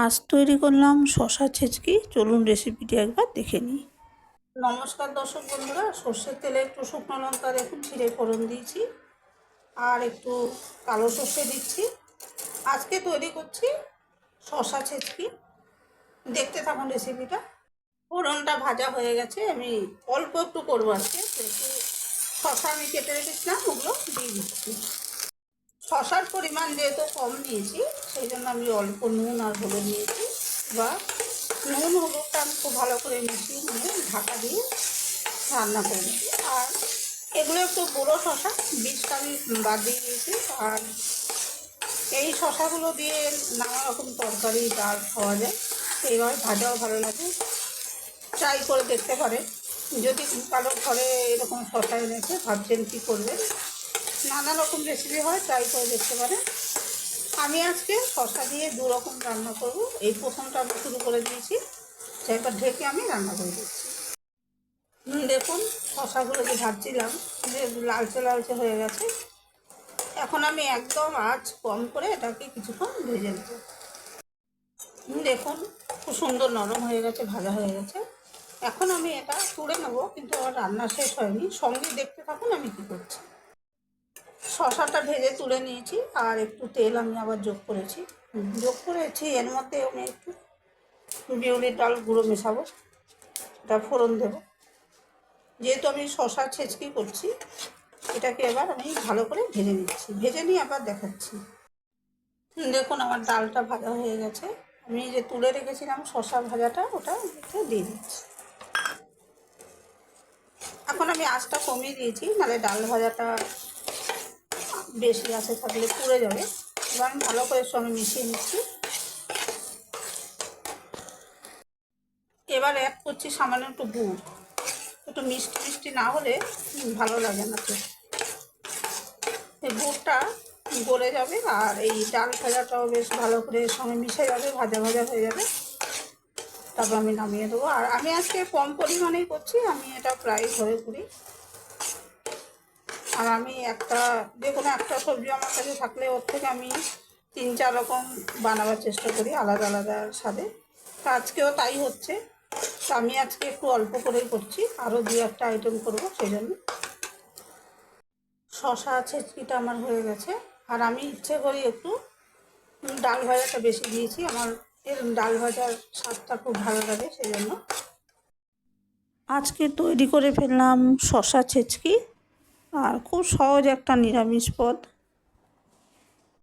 আজ তৈরি করলাম শশা ছেচকি। চলুন রেসিপিটি একবার দেখে নিই। নমস্কার দর্শক বন্ধুরা, সর্ষের তেলে একটু শুকনো লঙ্কা দেখুন ছিঁড়ে ফোড়ন দিয়েছি, আর একটু কালো সর্ষে দিচ্ছি। আজকে তৈরি করছি শশা ছেচকি, দেখতে থাকুন রেসিপিটা। ফোড়নটা ভাজা হয়ে গেছে, আমি অল্প একটু করবো আজকে। একটু শশা আমি কেটে রেখেছিলাম, ওগুলো দিয়ে দিচ্ছি। শশার পরিমাণ যেহেতু কম নিয়েছি, সেই জন্য আমি অল্প নুন আর হলুদ নিয়েছি। বা নুন হলুদটা আমি খুব ভালো করে মিশিয়ে নিয়ে ঢাকা দিয়ে রান্না করে নিচ্ছি। আর এগুলো একটু বড়ো শশা, বীজটা আমি বাদ দিয়ে দিয়েছি। আর এই শশাগুলো দিয়ে নানা রকম তরকারি ডাল খাওয়া যায়, এইভাবে ভাজাও ভালো লাগে। ট্রাই করে দেখতে পারেন। যদি কারো ঘরে এরকম শশা এনেছে, ভাবছেন কী করবেন, নানা রকম রেসিপি হয়, ট্রাই করে দেখতে পারেন। আমি আজকে শশা দিয়ে দু রকম রান্না করব। এই প্রথমটা আমি শুরু করে দিয়েছি, সেটা ঢেকে আমি রান্না করে দিচ্ছি। দেখুন শশাগুলো যে ভাজছিলাম, যে লালচে লালচে হয়ে গেছে। এখন আমি একদম আঁচ কম করে এটাকে কিছুক্ষণ ভেজে নেব। দেখুন খুব সুন্দর নরম হয়ে গেছে, ভাজা হয়ে গেছে। এখন আমি এটা তুলে নেব, কিন্তু আমার রান্না শেষ হয়নি, সঙ্গে দেখতে থাকুন আমি কী করছি। শশাটা ভেজে তুলে নিয়েছি, আর একটু তেল আমি আবার যোগ করেছি। এর মধ্যে আমি একটু বিউলির ডাল গুঁড়ো মেশাবো, এটা ফোড়ন দেবো। যেহেতু আমি শশা ছেচকি করছি, এটাকে এবার আমি ভালো করে ভেজে নিচ্ছি। ভেজে নিয়ে আবার দেখাচ্ছি। দেখুন আমার ডালটা ভাজা হয়ে গেছে। আমি যে তুলে রেখেছিলাম শশা ভাজাটা, ওটা একটু দিয়ে দিচ্ছি। এখন আমি আঁচটা কমিয়ে দিয়েছি, নাহলে ডাল ভাজাটা বেশি আঁচে থাকলে পুড়ে যাবে। এবার আমি ভালো করে সঙ্গে মিশিয়ে নিচ্ছি। এবার অ্যাড করছি সামান্য একটু গুড়। একটু মিষ্টি মিষ্টি না হলে ভালো লাগে না তো। এই গুড়টা গলে যাবে, আর এই ডাল ভাজাটাও বেশ ভালো করে সঙ্গে মিশে যাবে, ভাজা ভাজা হয়ে যাবে। তারপর আমি নামিয়ে দেবো। আর আমি আজকে কম পরিমাণেই করছি, আমি এটা প্রায় ঘরে করি। আর আমি যে কোনো একটা সবজি আমার কাছে থাকলে ওর থেকে আমি 3-4 রকম বানাবার চেষ্টা করি, আলাদা আলাদা স্বাদে। তো আজকেও তাই হচ্ছে। তো আমি আজকে একটু অল্প করেই করছি, আরও 2-1টা আইটেম করবো, সেই জন্য। শশা ছেচকিটা আমার হয়ে গেছে। আর আমি ইচ্ছে করি একটু ডাল ভাজাটা বেশি দিয়েছি, আমার এর ডাল ভাজার স্বাদটা খুব ভালো লাগে, সেই জন্য। আজকে তৈরি করে ফেললাম শশা ছেচকি, আর খুব সহজ একটা নিরামিষ পদ।